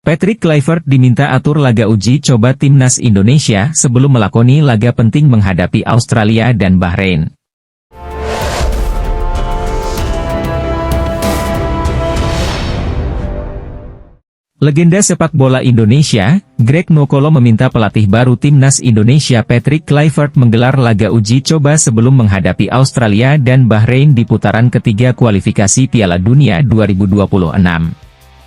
Patrick Kluivert diminta atur laga uji coba timnas Indonesia sebelum melakoni laga penting menghadapi Australia dan Bahrain. Legenda sepak bola Indonesia, Greg Nwokolo meminta pelatih baru timnas Indonesia Patrick Kluivert menggelar laga uji coba sebelum menghadapi Australia dan Bahrain di putaran ketiga kualifikasi Piala Dunia 2026.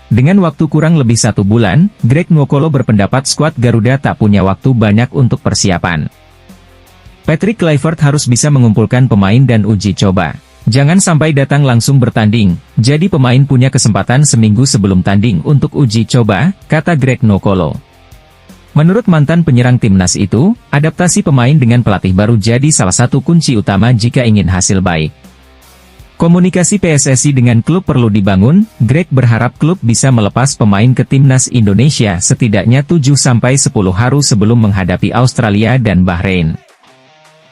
Dengan waktu kurang lebih 1 bulan, Greg Nwokolo berpendapat skuad Garuda tak punya waktu banyak untuk persiapan. Patrick Kluivert harus bisa mengumpulkan pemain dan uji coba. Jangan sampai datang langsung bertanding, jadi pemain punya kesempatan seminggu sebelum tanding untuk uji coba, kata Greg Nwokolo. Menurut mantan penyerang timnas itu, adaptasi pemain dengan pelatih baru jadi salah satu kunci utama jika ingin hasil baik. Komunikasi PSSI dengan klub perlu dibangun. Greg berharap klub bisa melepas pemain ke timnas Indonesia setidaknya 7-10 hari sebelum menghadapi Australia dan Bahrain.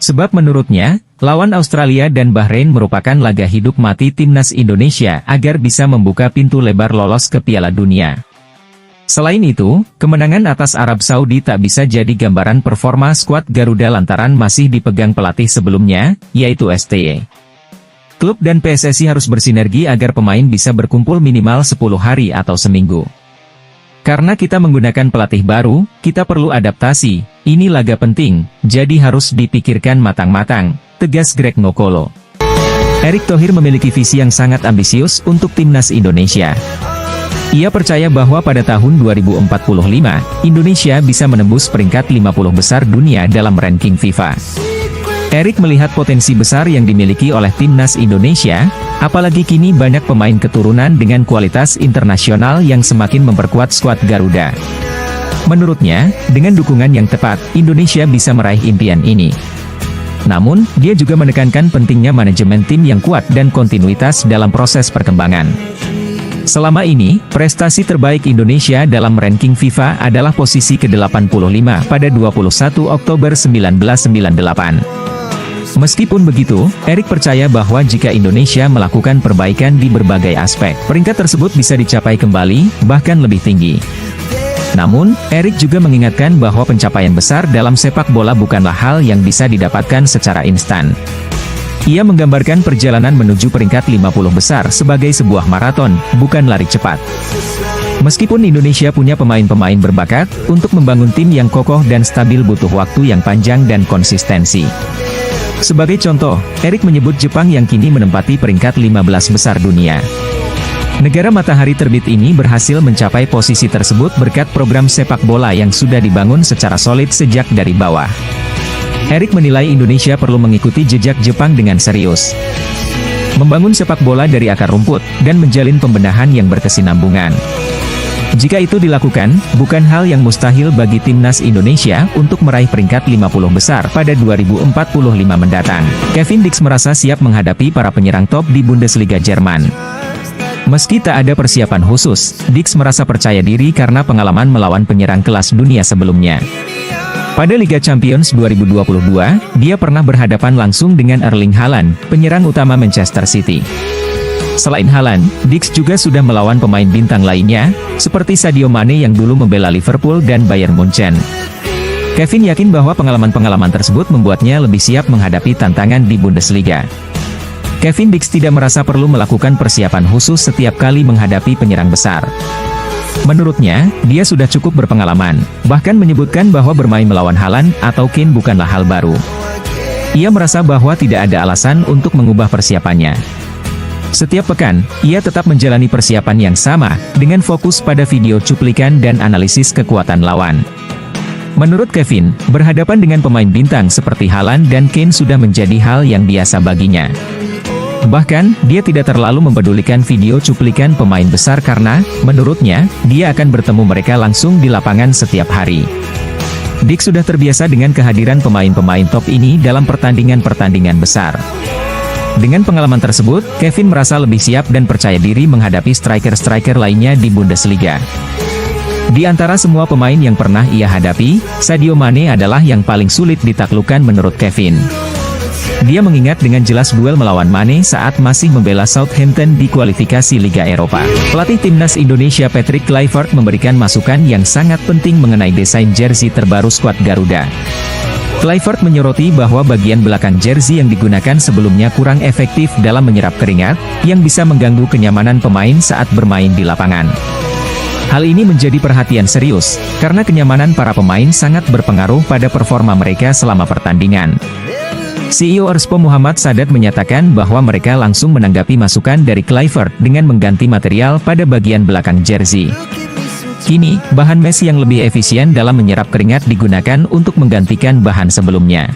Sebab menurutnya, lawan Australia dan Bahrain merupakan laga hidup mati timnas Indonesia agar bisa membuka pintu lebar lolos ke Piala Dunia. Selain itu, kemenangan atas Arab Saudi tak bisa jadi gambaran performa skuad Garuda lantaran masih dipegang pelatih sebelumnya, yaitu STY. Klub dan PSSI harus bersinergi agar pemain bisa berkumpul minimal 10 hari atau seminggu. Karena kita menggunakan pelatih baru, kita perlu adaptasi, ini laga penting, jadi harus dipikirkan matang-matang, tegas Greg Nwokolo. Erick Thohir memiliki visi yang sangat ambisius untuk timnas Indonesia. Ia percaya bahwa pada tahun 2045, Indonesia bisa menembus peringkat 50 besar dunia dalam ranking FIFA. Erick melihat potensi besar yang dimiliki oleh timnas Indonesia, apalagi kini banyak pemain keturunan dengan kualitas internasional yang semakin memperkuat skuad Garuda. Menurutnya, dengan dukungan yang tepat, Indonesia bisa meraih impian ini. Namun, dia juga menekankan pentingnya manajemen tim yang kuat dan kontinuitas dalam proses perkembangan. Selama ini, prestasi terbaik Indonesia dalam ranking FIFA adalah posisi ke-85 pada 21 Oktober 1998. Meskipun begitu, Erick percaya bahwa jika Indonesia melakukan perbaikan di berbagai aspek, peringkat tersebut bisa dicapai kembali, bahkan lebih tinggi. Namun, Erick juga mengingatkan bahwa pencapaian besar dalam sepak bola bukanlah hal yang bisa didapatkan secara instan. Ia menggambarkan perjalanan menuju peringkat 50 besar sebagai sebuah maraton, bukan lari cepat. Meskipun Indonesia punya pemain-pemain berbakat, untuk membangun tim yang kokoh dan stabil butuh waktu yang panjang dan konsistensi. Sebagai contoh, Erick menyebut Jepang yang kini menempati peringkat 15 besar dunia. Negara matahari terbit ini berhasil mencapai posisi tersebut berkat program sepak bola yang sudah dibangun secara solid sejak dari bawah. Erick menilai Indonesia perlu mengikuti jejak Jepang dengan serius. Membangun sepak bola dari akar rumput, dan menjalin pembenahan yang berkesinambungan. Jika itu dilakukan, bukan hal yang mustahil bagi timnas Indonesia untuk meraih peringkat 50 besar pada 2045 mendatang. Kevin Dix merasa siap menghadapi para penyerang top di Bundesliga Jerman. Meski tak ada persiapan khusus, Dix merasa percaya diri karena pengalaman melawan penyerang kelas dunia sebelumnya. Pada Liga Champions 2022, dia pernah berhadapan langsung dengan Erling Haaland, penyerang utama Manchester City. Selain Haaland, Dix juga sudah melawan pemain bintang lainnya, seperti Sadio Mane yang dulu membela Liverpool dan Bayern Munchen. Kevin yakin bahwa pengalaman-pengalaman tersebut membuatnya lebih siap menghadapi tantangan di Bundesliga. Kevin Dix tidak merasa perlu melakukan persiapan khusus setiap kali menghadapi penyerang besar. Menurutnya, dia sudah cukup berpengalaman, bahkan menyebutkan bahwa bermain melawan Haaland atau Kane bukanlah hal baru. Ia merasa bahwa tidak ada alasan untuk mengubah persiapannya. Setiap pekan, ia tetap menjalani persiapan yang sama, dengan fokus pada video cuplikan dan analisis kekuatan lawan. Menurut Kevin, berhadapan dengan pemain bintang seperti Haaland dan Kane sudah menjadi hal yang biasa baginya. Bahkan, dia tidak terlalu mempedulikan video cuplikan pemain besar karena, menurutnya, dia akan bertemu mereka langsung di lapangan setiap hari. Dix sudah terbiasa dengan kehadiran pemain-pemain top ini dalam pertandingan-pertandingan besar. Dengan pengalaman tersebut, Kevin merasa lebih siap dan percaya diri menghadapi striker-striker lainnya di Bundesliga. Di antara semua pemain yang pernah ia hadapi, Sadio Mane adalah yang paling sulit ditaklukkan menurut Kevin. Dia mengingat dengan jelas duel melawan Mane saat masih membela Southampton di kualifikasi Liga Eropa. Pelatih timnas Indonesia Patrick Kluivert memberikan masukan yang sangat penting mengenai desain jersey terbaru skuad Garuda. Kluivert menyoroti bahwa bagian belakang jersey yang digunakan sebelumnya kurang efektif dalam menyerap keringat, yang bisa mengganggu kenyamanan pemain saat bermain di lapangan. Hal ini menjadi perhatian serius, karena kenyamanan para pemain sangat berpengaruh pada performa mereka selama pertandingan. CEO Erspo Muhammad Sadat menyatakan bahwa mereka langsung menanggapi masukan dari Kluivert dengan mengganti material pada bagian belakang jersey. Kini, bahan mesh yang lebih efisien dalam menyerap keringat digunakan untuk menggantikan bahan sebelumnya.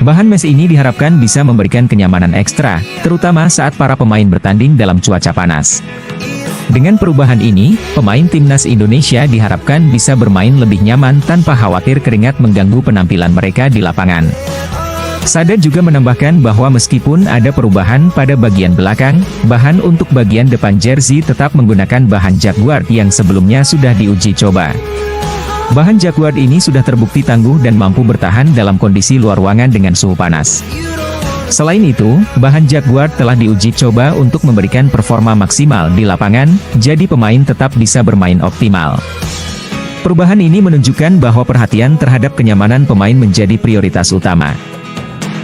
Bahan mesh ini diharapkan bisa memberikan kenyamanan ekstra, terutama saat para pemain bertanding dalam cuaca panas. Dengan perubahan ini, pemain timnas Indonesia diharapkan bisa bermain lebih nyaman tanpa khawatir keringat mengganggu penampilan mereka di lapangan. Sadat juga menambahkan bahwa meskipun ada perubahan pada bagian belakang, bahan untuk bagian depan jersey tetap menggunakan bahan Jacquard yang sebelumnya sudah diuji coba. Bahan Jacquard ini sudah terbukti tangguh dan mampu bertahan dalam kondisi luar ruangan dengan suhu panas. Selain itu, bahan Jacquard telah diuji coba untuk memberikan performa maksimal di lapangan, jadi pemain tetap bisa bermain optimal. Perubahan ini menunjukkan bahwa perhatian terhadap kenyamanan pemain menjadi prioritas utama.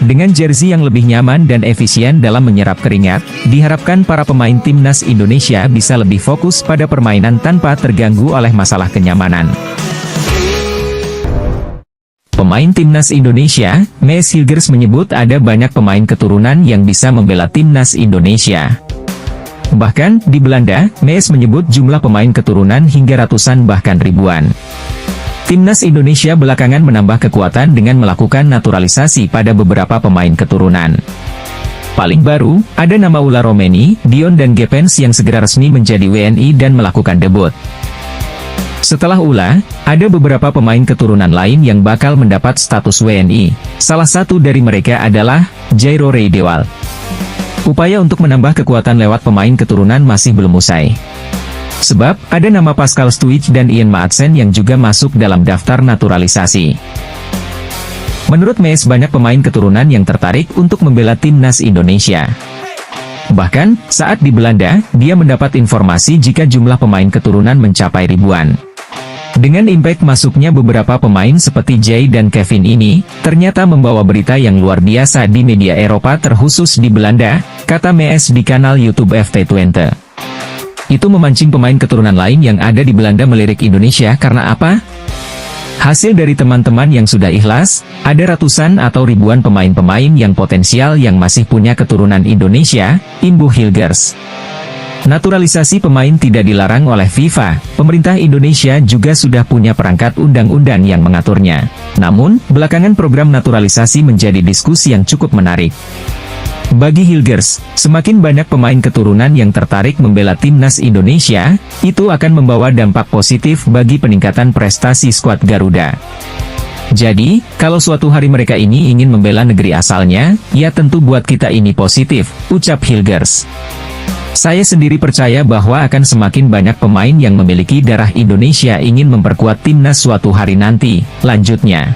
Dengan jersey yang lebih nyaman dan efisien dalam menyerap keringat, diharapkan para pemain timnas Indonesia bisa lebih fokus pada permainan tanpa terganggu oleh masalah kenyamanan. Pemain timnas Indonesia, Mees Hilgers menyebut ada banyak pemain keturunan yang bisa membela timnas Indonesia. Bahkan, di Belanda, Mees menyebut jumlah pemain keturunan hingga ratusan bahkan ribuan. Timnas Indonesia belakangan menambah kekuatan dengan melakukan naturalisasi pada beberapa pemain keturunan. Paling baru, ada nama Ula Romeni, Dion dan Gepens yang segera resmi menjadi WNI dan melakukan debut. Setelah Ula, ada beberapa pemain keturunan lain yang bakal mendapat status WNI. Salah satu dari mereka adalah Jairo Reydewal. Upaya untuk menambah kekuatan lewat pemain keturunan masih belum usai. Sebab, ada nama Pascal Stuich dan Ian Maatsen yang juga masuk dalam daftar naturalisasi. Menurut Mees, banyak pemain keturunan yang tertarik untuk membela timnas Indonesia. Bahkan, saat di Belanda, dia mendapat informasi jika jumlah pemain keturunan mencapai ribuan. Dengan impact masuknya beberapa pemain seperti Jay dan Kevin ini, ternyata membawa berita yang luar biasa di media Eropa terkhusus di Belanda, kata Mees di kanal YouTube FT Twente. Itu memancing pemain keturunan lain yang ada di Belanda melirik Indonesia karena apa? Hasil dari teman-teman yang sudah ikhlas, ada ratusan atau ribuan pemain-pemain yang potensial yang masih punya keturunan Indonesia, imbuh Hilgers. Naturalisasi pemain tidak dilarang oleh FIFA, pemerintah Indonesia juga sudah punya perangkat undang-undang yang mengaturnya. Namun, belakangan program naturalisasi menjadi diskusi yang cukup menarik. Bagi Hilgers, semakin banyak pemain keturunan yang tertarik membela timnas Indonesia, itu akan membawa dampak positif bagi peningkatan prestasi skuad Garuda. Jadi, kalau suatu hari mereka ini ingin membela negeri asalnya, ya tentu buat kita ini positif, ucap Hilgers. Saya sendiri percaya bahwa akan semakin banyak pemain yang memiliki darah Indonesia ingin memperkuat timnas suatu hari nanti, lanjutnya.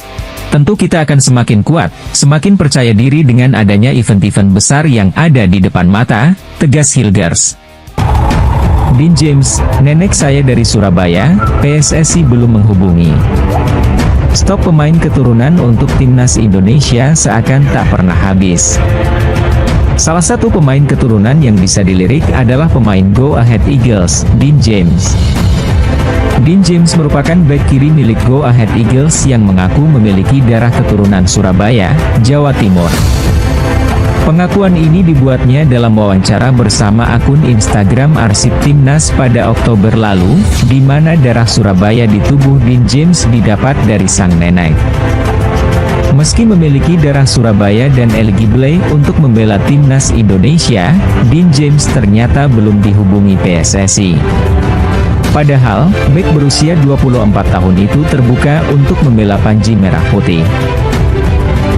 Tentu kita akan semakin kuat, semakin percaya diri dengan adanya event-event besar yang ada di depan mata, tegas Hilgers. Dean James, nenek saya dari Surabaya, PSSI belum menghubungi. Stok pemain keturunan untuk timnas Indonesia seakan tak pernah habis. Salah satu pemain keturunan yang bisa dilirik adalah pemain Go Ahead Eagles, Dean James. Dean James merupakan bek kiri milik Go Ahead Eagles yang mengaku memiliki darah keturunan Surabaya, Jawa Timur. Pengakuan ini dibuatnya dalam wawancara bersama akun Instagram Arsip Timnas pada Oktober lalu, di mana darah Surabaya di tubuh Dean James didapat dari sang nenek. Meski memiliki darah Surabaya dan eligible untuk membela timnas Indonesia, Dean James ternyata belum dihubungi PSSI. Padahal, bek berusia 24 tahun itu terbuka untuk membela Panji Merah Putih.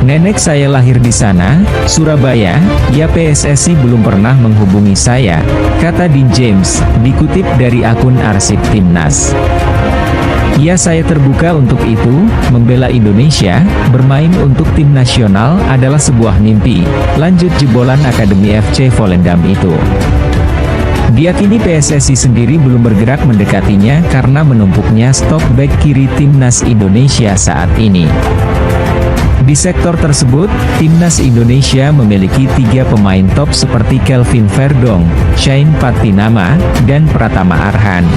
Nenek saya lahir di sana, Surabaya, ya PSSI belum pernah menghubungi saya, kata Dean James, dikutip dari akun Arsip Timnas. Ya, saya terbuka untuk itu. Membela Indonesia, bermain untuk tim nasional adalah sebuah mimpi, lanjut jebolan Akademi FC Volendam itu. Diakini PSSI sendiri belum bergerak mendekatinya karena menumpuknya stok bek kiri timnas Indonesia saat ini. Di sektor tersebut, timnas Indonesia memiliki 3 pemain top seperti Kelvin Verdong, Shane Patinama, dan Pratama Arhan.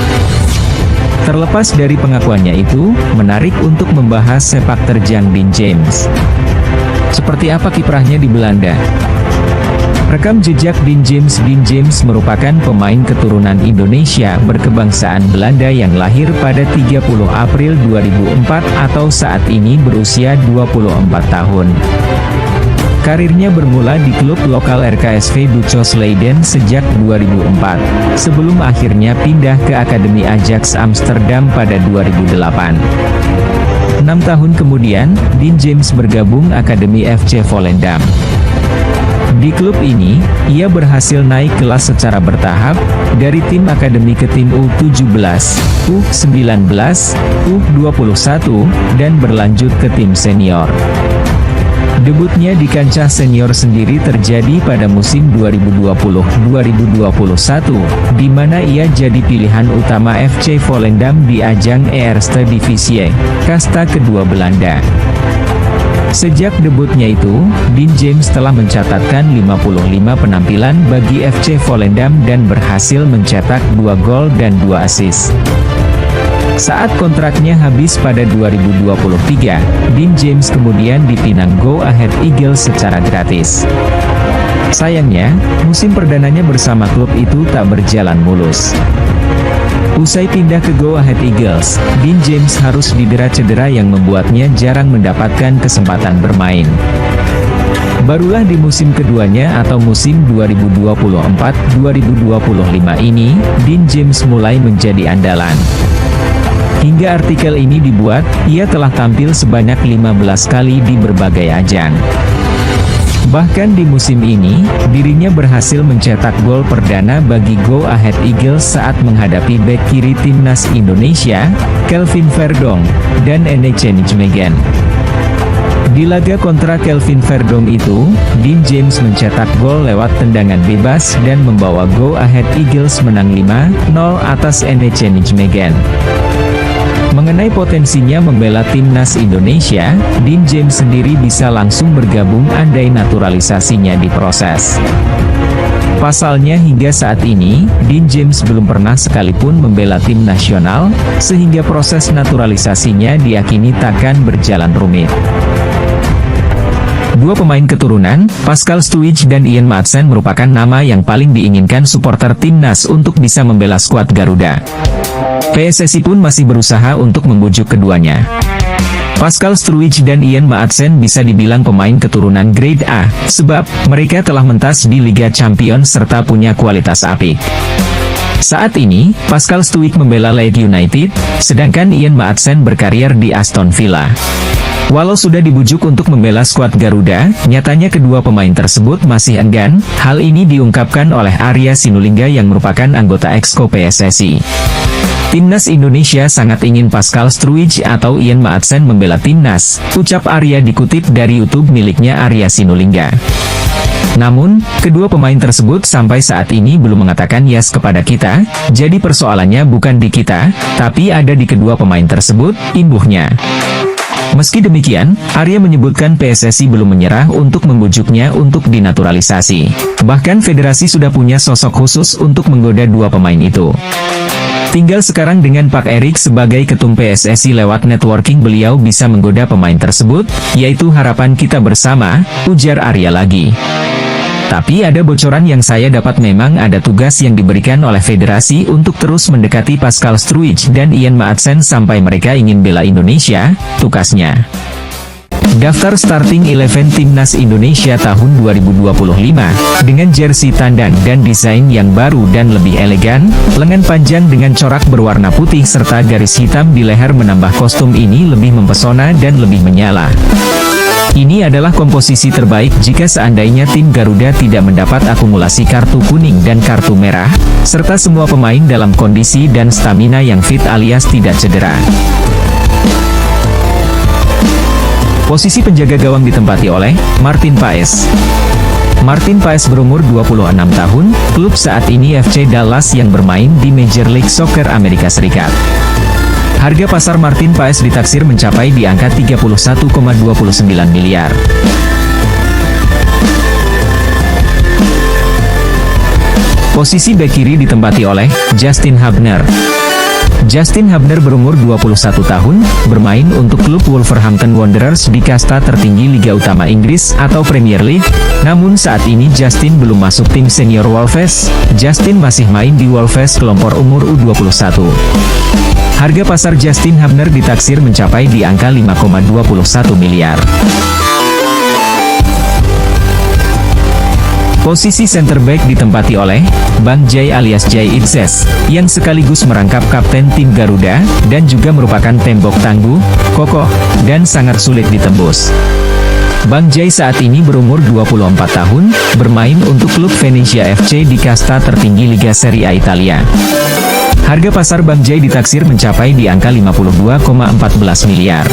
Terlepas dari pengakuannya itu, menarik untuk membahas sepak terjang Dean James. Seperti apa kiprahnya di Belanda? Rekam jejak Dean James merupakan pemain keturunan Indonesia berkebangsaan Belanda yang lahir pada 30 April 2004 atau saat ini berusia 24 tahun. Karirnya bermula di klub lokal RKSV Ducos Leiden sejak 2004, sebelum akhirnya pindah ke Akademi Ajax Amsterdam pada 2008. 6 tahun kemudian, Dean James bergabung Akademi FC Volendam. Di klub ini, ia berhasil naik kelas secara bertahap, dari tim akademi ke tim U17, U19, U21, dan berlanjut ke tim senior. Debutnya di kancah senior sendiri terjadi pada musim 2020-2021, di mana ia jadi pilihan utama FC Volendam di ajang Eerste Divisie, kasta kedua Belanda. Sejak debutnya itu, Dean James telah mencatatkan 55 penampilan bagi FC Volendam dan berhasil mencetak 2 gol dan 2 assist. Saat kontraknya habis pada 2023, Dean James kemudian dipinang Go Ahead Eagles secara gratis. Sayangnya, musim perdananya bersama klub itu tak berjalan mulus. Usai pindah ke Go Ahead Eagles, Dean James harus didera cedera yang membuatnya jarang mendapatkan kesempatan bermain. Barulah di musim keduanya atau musim 2024-2025 ini, Dean James mulai menjadi andalan. Hingga artikel ini dibuat, ia telah tampil sebanyak 15 kali di berbagai ajang. Bahkan di musim ini, dirinya berhasil mencetak gol perdana bagi Go Ahead Eagles saat menghadapi bek kiri timnas Indonesia, Kelvin Verdong, dan Eniche Nijmegen. Di laga kontra Kelvin Verdong itu, Dean James mencetak gol lewat tendangan bebas dan membawa Go Ahead Eagles menang 5-0 atas Eniche Nijmegen. Mengenai potensinya membela timnas Indonesia, Dean James sendiri bisa langsung bergabung andai naturalisasinya diproses. Pasalnya hingga saat ini, Dean James belum pernah sekalipun membela tim nasional, sehingga proses naturalisasinya diyakini takkan berjalan rumit. 2 pemain keturunan, Pascal Stuij dan Ian Maatsen merupakan nama yang paling diinginkan supporter timnas untuk bisa membela skuad Garuda. PSSI pun masih berusaha untuk membujuk keduanya. Pascal Stuij dan Ian Maatsen bisa dibilang pemain keturunan grade A, sebab mereka telah mentas di Liga Champions serta punya kualitas apik. Saat ini, Pascal Stuij membela Leeds United, sedangkan Ian Maatsen berkarier di Aston Villa. Walau sudah dibujuk untuk membela skuad Garuda, nyatanya kedua pemain tersebut masih enggan. Hal ini diungkapkan oleh Arya Sinulinga yang merupakan anggota Exco PSSI. Timnas Indonesia sangat ingin Pascal Stuij atau Ian Maatsen membela timnas, ucap Arya dikutip dari YouTube miliknya Arya Sinulinga. Namun, kedua pemain tersebut sampai saat ini belum mengatakan yes kepada kita, jadi persoalannya bukan di kita, tapi ada di kedua pemain tersebut, imbuhnya. Meski demikian, Arya menyebutkan PSSI belum menyerah untuk membujuknya untuk dinaturalisasi. Bahkan federasi sudah punya sosok khusus untuk menggoda 2 pemain itu. Tinggal sekarang dengan Pak Erik sebagai ketum PSSI lewat networking beliau bisa menggoda pemain tersebut, yaitu harapan kita bersama, ujar Arya lagi. Tapi ada bocoran yang saya dapat memang ada tugas yang diberikan oleh federasi untuk terus mendekati Pascal Stuij dan Ian Maatsen sampai mereka ingin bela Indonesia, tukasnya. Daftar Starting 11 Timnas Indonesia tahun 2025, dengan jersey tandang dan desain yang baru dan lebih elegan, lengan panjang dengan corak berwarna putih serta garis hitam di leher menambah kostum ini lebih mempesona dan lebih menyala. Ini adalah komposisi terbaik jika seandainya tim Garuda tidak mendapat akumulasi kartu kuning dan kartu merah, serta semua pemain dalam kondisi dan stamina yang fit alias tidak cedera. Posisi penjaga gawang ditempati oleh Martin Paes. Martin Paes berumur 26 tahun, klub saat ini FC Dallas yang bermain di Major League Soccer Amerika Serikat. Harga pasar Martin Paes ditaksir mencapai di angka 31,29 miliar. Posisi bek kiri ditempati oleh Justin Hubner. Justin Hubner berumur 21 tahun, bermain untuk klub Wolverhampton Wanderers di kasta tertinggi Liga Utama Inggris atau Premier League. Namun saat ini Justin belum masuk tim senior Wolves. Justin masih main di Wolves kelompok umur U21. Harga pasar Justin Hubner ditaksir mencapai di angka 5,21 miliar. Posisi center back ditempati oleh Bang Jai alias Jai Itzes, yang sekaligus merangkap kapten tim Garuda, dan juga merupakan tembok tangguh, kokoh, dan sangat sulit ditembus. Bang Jai saat ini berumur 24 tahun, bermain untuk klub Venezia FC di kasta tertinggi Liga Serie A Italia. Harga pasar Bang Jai ditaksir mencapai di angka 52,14 miliar.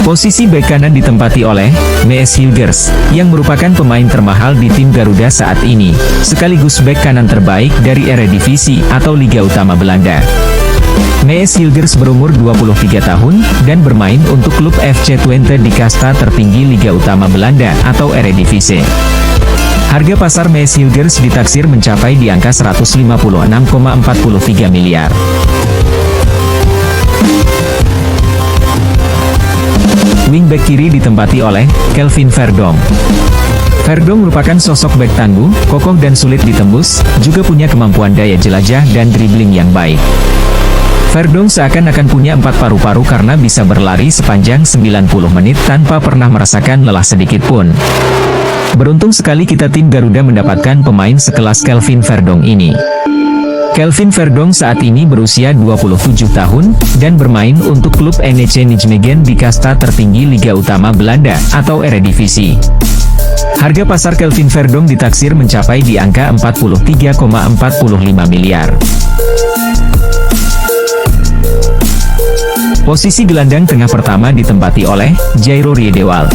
Posisi bek kanan ditempati oleh Mees Hilgers, yang merupakan pemain termahal di tim Garuda saat ini, sekaligus bek kanan terbaik dari Eredivisie atau Liga Utama Belanda. Mees Hilgers berumur 23 tahun, dan bermain untuk klub FC Twente di kasta tertinggi Liga Utama Belanda atau Eredivisie. Harga pasar Mees Hilgers ditaksir mencapai di angka 156,43 miliar. Wingback kiri ditempati oleh Kelvin Verdonk. Verdonk merupakan sosok bek tangguh, kokoh dan sulit ditembus, juga punya kemampuan daya jelajah dan dribbling yang baik. Verdonk seakan-akan punya 4 paru-paru karena bisa berlari sepanjang 90 menit tanpa pernah merasakan lelah sedikit pun. Beruntung sekali kita tim Garuda mendapatkan pemain sekelas Kelvin Verdonk ini. Kelvin Verdonk saat ini berusia 27 tahun, dan bermain untuk klub NEC Nijmegen di kasta tertinggi Liga Utama Belanda, atau Eredivisie. Harga pasar Kelvin Verdonk ditaksir mencapai di angka 43,45 miliar. Posisi gelandang tengah pertama ditempati oleh Jairo Riedewald.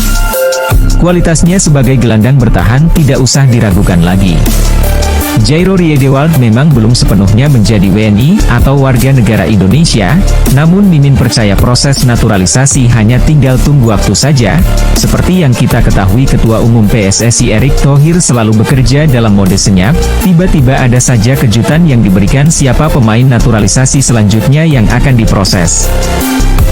Kualitasnya sebagai gelandang bertahan tidak usah diragukan lagi. Jairo Riedewald memang belum sepenuhnya menjadi WNI atau warga negara Indonesia, namun Mimin percaya proses naturalisasi hanya tinggal tunggu waktu saja. Seperti yang kita ketahui, Ketua Umum PSSI Erick Thohir selalu bekerja dalam mode senyap. Tiba-tiba ada saja kejutan yang diberikan siapa pemain naturalisasi selanjutnya yang akan diproses.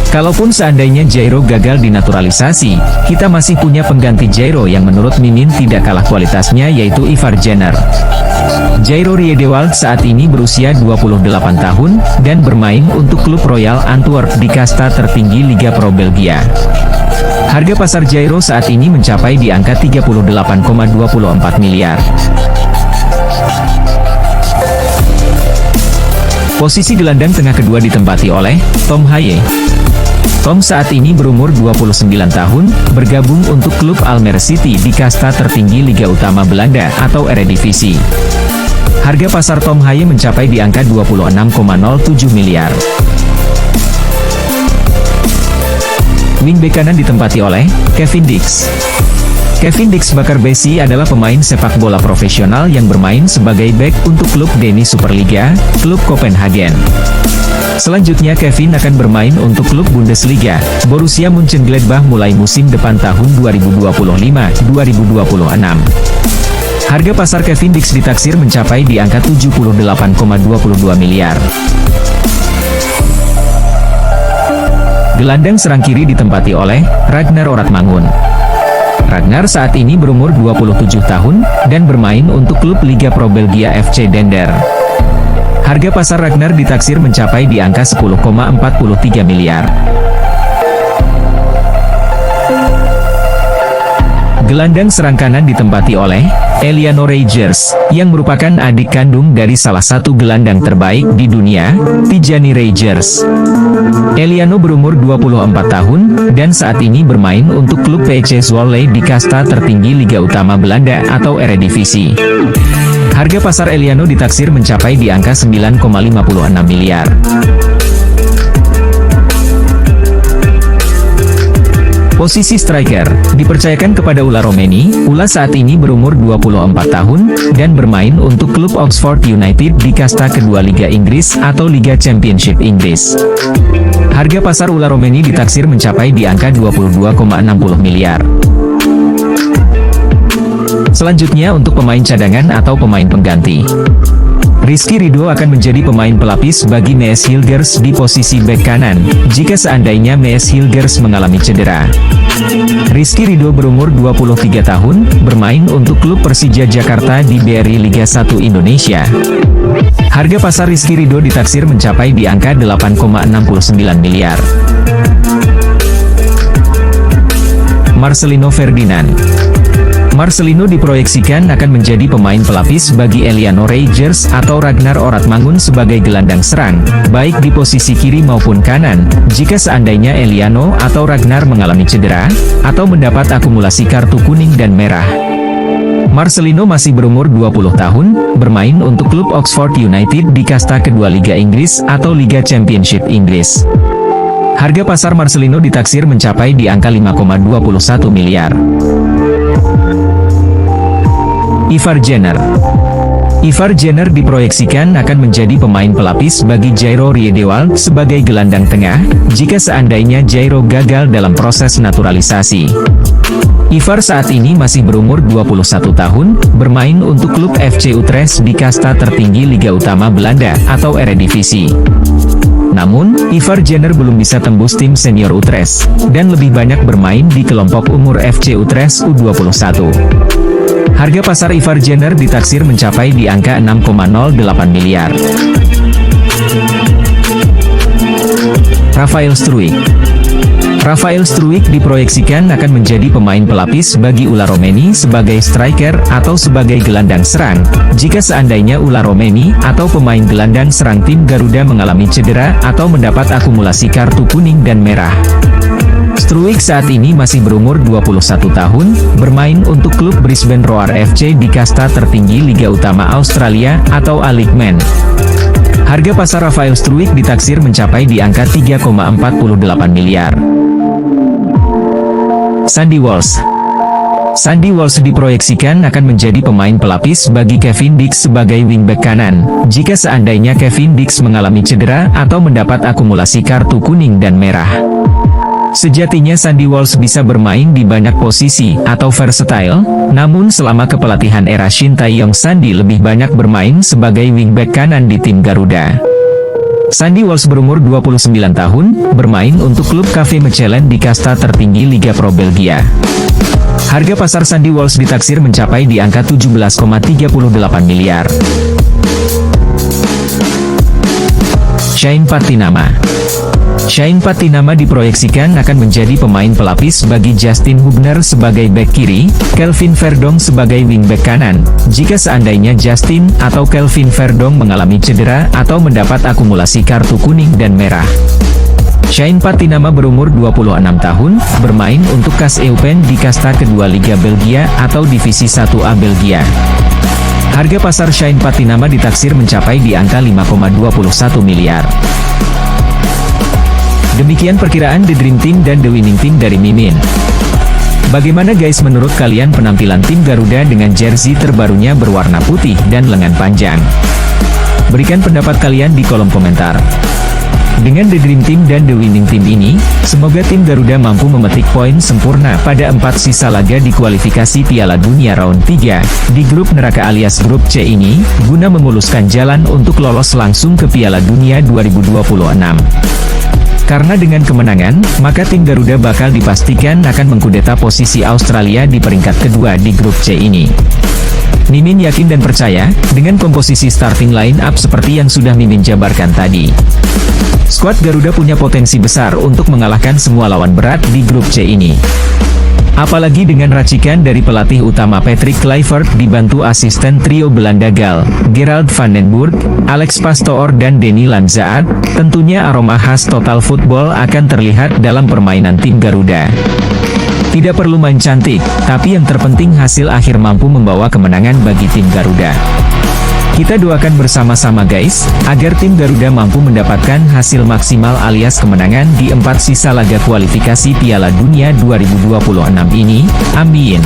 Kalaupun seandainya Jairo gagal dinaturalisasi, kita masih punya pengganti Jairo yang menurut Mimin tidak kalah kualitasnya, yaitu Ivar Jenner. Jairo Riedewald saat ini berusia 28 tahun, dan bermain untuk klub Royal Antwerp di kasta tertinggi Liga Pro Belgia. Harga pasar Jairo saat ini mencapai di angka 38,24 miliar. Posisi gelandang tengah kedua ditempati oleh Tom Haye. Tom saat ini berumur 29 tahun, bergabung untuk klub Almere City di kasta tertinggi Liga Utama Belanda atau Eredivisie. Harga pasar Tom Haye mencapai di angka 26,07 miliar. Wingback kanan ditempati oleh Kevin Dix. Kevin Dix Bakarbesi adalah pemain sepak bola profesional yang bermain sebagai bek untuk klub Danish Superliga, klub Copenhagen. Selanjutnya Kevin akan bermain untuk klub Bundesliga, Borussia Mönchengladbach mulai musim depan tahun 2025-2026. Harga pasar Kevin Dix ditaksir mencapai di angka 78,22 miliar. Gelandang serang kiri ditempati oleh Ragnar Oratmangun. Ragnar saat ini berumur 27 tahun, dan bermain untuk klub Liga Pro Belgia FC Dender. Harga pasar Ragnar ditaksir mencapai di angka 10,43 miliar. Gelandang serang kanan ditempati oleh Eliano Rogers, yang merupakan adik kandung dari salah satu gelandang terbaik di dunia, Tijani Rogers. Eliano berumur 24 tahun, dan saat ini bermain untuk klub PSV Zwolle di kasta tertinggi Liga Utama Belanda atau Eredivisie. Harga pasar Eliano ditaksir mencapai di angka 9,56 miliar. Posisi striker, dipercayakan kepada Ula Romeni. Ula saat ini berumur 24 tahun, dan bermain untuk klub Oxford United di kasta kedua Liga Inggris atau Liga Championship Inggris. Harga pasar Ula Romeni ditaksir mencapai di angka 22,60 miliar. Selanjutnya untuk pemain cadangan atau pemain pengganti. Rizky Ridho akan menjadi pemain pelapis bagi Mees Hilgers di posisi bek kanan, jika seandainya Mees Hilgers mengalami cedera. Rizky Ridho berumur 23 tahun, bermain untuk klub Persija Jakarta di BRI Liga 1 Indonesia. Harga pasar Rizky Ridho ditaksir mencapai di angka 8,69 miliar. Marcelino Ferdinand. Marcelino diproyeksikan akan menjadi pemain pelapis bagi Eliano Rogers atau Ragnar Oratmangun sebagai gelandang serang, baik di posisi kiri maupun kanan, jika seandainya Eliano atau Ragnar mengalami cedera, atau mendapat akumulasi kartu kuning dan merah. Marcelino masih berumur 20 tahun, bermain untuk klub Oxford United di kasta kedua Liga Inggris atau Liga Championship Inggris. Harga pasar Marcelino ditaksir mencapai di angka 5,21 miliar. Ivar Jenner. Ivar Jenner diproyeksikan akan menjadi pemain pelapis bagi Jairo Riedewald sebagai gelandang tengah, jika seandainya Jairo gagal dalam proses naturalisasi. Ivar saat ini masih berumur 21 tahun, bermain untuk klub FC Utrecht di kasta tertinggi Liga Utama Belanda atau Eredivisie. Namun, Ivar Jenner belum bisa tembus tim senior Utrecht, dan lebih banyak bermain di kelompok umur FC Utrecht U21. Harga pasar Ivar Jenner ditaksir mencapai di angka 6,08 miliar. Rafael Struijk. Rafael Struijk diproyeksikan akan menjadi pemain pelapis bagi Ula Romeni sebagai striker atau sebagai gelandang serang, jika seandainya Ula Romeni atau pemain gelandang serang tim Garuda mengalami cedera atau mendapat akumulasi kartu kuning dan merah. Struijk saat ini masih berumur 21 tahun, bermain untuk klub Brisbane Roar FC di kasta tertinggi Liga Utama Australia atau A-League Men. Harga pasar Rafael Struijk ditaksir mencapai di angka 3,48 miliar. Sandy Walsh. Sandy Walsh diproyeksikan akan menjadi pemain pelapis bagi Kevin Dix sebagai wingback kanan, jika seandainya Kevin Dix mengalami cedera atau mendapat akumulasi kartu kuning dan merah. Sejatinya Sandy Walsh bisa bermain di banyak posisi atau versatile, namun selama kepelatihan era Shin Tae-yong Sandy lebih banyak bermain sebagai wingback kanan di tim Garuda. Sandy Walsh berumur 29 tahun, bermain untuk klub KV Mechelen di kasta tertinggi Liga Pro Belgia. Harga pasar Sandy Walsh ditaksir mencapai di angka 17,38 miliar. Shane Patinama. Shane Patinama diproyeksikan akan menjadi pemain pelapis bagi Justin Hubner sebagai bek kiri, Kelvin Verdong sebagai wingback kanan, jika seandainya Justin atau Kelvin Verdong mengalami cedera atau mendapat akumulasi kartu kuning dan merah. Shane Patinama berumur 26 tahun, bermain untuk KAS Eupen di kasta kedua Liga Belgia atau Divisi 1A Belgia. Harga pasar Shane Patinama ditaksir mencapai di angka 5,21 miliar. Demikian perkiraan The Dream Team dan The Winning Team dari Mimin. Bagaimana guys menurut kalian penampilan tim Garuda dengan jersey terbarunya berwarna putih dan lengan panjang? Berikan pendapat kalian di kolom komentar. Dengan The Dream Team dan The Winning Team ini, semoga tim Garuda mampu memetik poin sempurna pada 4 sisa laga di kualifikasi Piala Dunia Round 3, di grup neraka alias grup C ini, guna memuluskan jalan untuk lolos langsung ke Piala Dunia 2026. Karena dengan kemenangan, maka tim Garuda bakal dipastikan akan mengkudeta posisi Australia di peringkat kedua di grup C ini. Mimin yakin dan percaya, dengan komposisi starting line up seperti yang sudah Mimin jabarkan tadi, skuad Garuda punya potensi besar untuk mengalahkan semua lawan berat di grup C ini. Apalagi dengan racikan dari pelatih utama Patrick Kluivert dibantu asisten trio Belanda Gal, Gerald van den Burg, Alex Pastoor dan Denny Lanzaat, tentunya aroma khas total football akan terlihat dalam permainan tim Garuda. Tidak perlu main cantik, tapi yang terpenting hasil akhir mampu membawa kemenangan bagi tim Garuda. Kita doakan bersama-sama guys, agar tim Garuda mampu mendapatkan hasil maksimal alias kemenangan di 4 sisa laga kualifikasi Piala Dunia 2026 ini, amin.